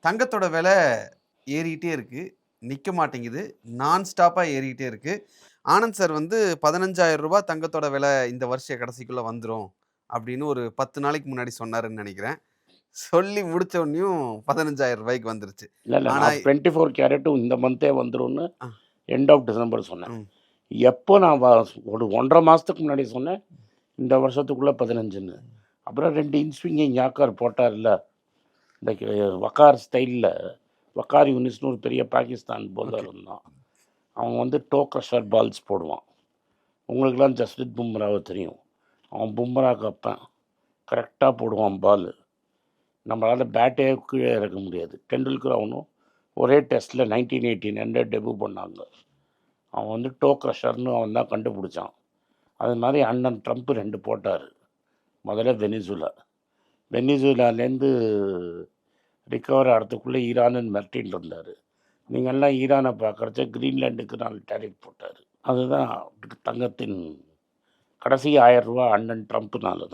தங்கத்தோட விலை ஏறிக்கிட்டே இருக்கு. நிக்க மாட்டேங்குது. நான் ஸ்டாப்பா ஏறிக்கிட்டே இருக்கு. ஆனந்த் சார் வந்து ரூ. 15,000 தங்கத்தோட விலை இந்த வருஷ கடைசிக்குள்ள வந்துரும். அப்படின்னு ஒரு 10 நாளைக்கு முன்னாடி சொன்னாருன்னு நெனைக்கிறேன். சொல்லி முடிச்ச உடனேயும் ரூ. 15,000க்கு வந்துருச்சு. இல்ல. ஆனா நான் 24 கேரட்டும் இந்த மந்த்தே வந்துரும்னு அ, எண்ட் ஆஃப் டிசம்பர் சொன்னேன். ம். எப்போ நான் ஒரு 1 1/2 மாசத்துக்கு முன்னாடி சொன்னேன், இந்த வருஷத்துக்குள்ள 15ன்னு. அப்புறம் 2 இன்ஸ்விங்கிங் யாக்கர் போட்டார்ல, இந்த வக்கார் ஸ்டைல்ல. வக்கார் யூனிஸ்னு ஒரு பெரிய பாகிஸ்தான் ஓகே. பவுலர் இருந்தான். அவன் வந்து டோ க்ரஷர் பால்ஸ் போடுவான். உங்களுக்கெல்லாம் ஜஸ்பிரித் பும்ராவை தெரியும். அவன் பும்ரா கப்பேன். கரெக்டாக போடுவான் பால். நம்மளால் பேட்டே கீழே இறக்க முடியாது. டெண்டுல்கர் அவனும் ஒரே டெஸ்ட்டில் 1918 டெபு பண்ணாங்க. அவன் வந்து டோ க்ரஷர்னு அவன் தான் கண்டுபிடிச்சான். அது மாதிரி அண்ணன் ட்ரம்ப் 2 போட்டார். முதல்ல வெனிசுலாலேருந்து ரிக்கவர் ஆகிறதுக்குள்ளே ஈரானுன்னு மிரட்டின்னு இருந்தார். நீங்கள்லாம் ஈரானை பார்க்குறச்ச கிரீன்லாண்டுக்கு 4 டேரிஃப் போட்டார். அதுதான் தங்கத்தின் கடைசி ரூ. 1000 அண்ணன் ட்ரம்ப்னால தான்.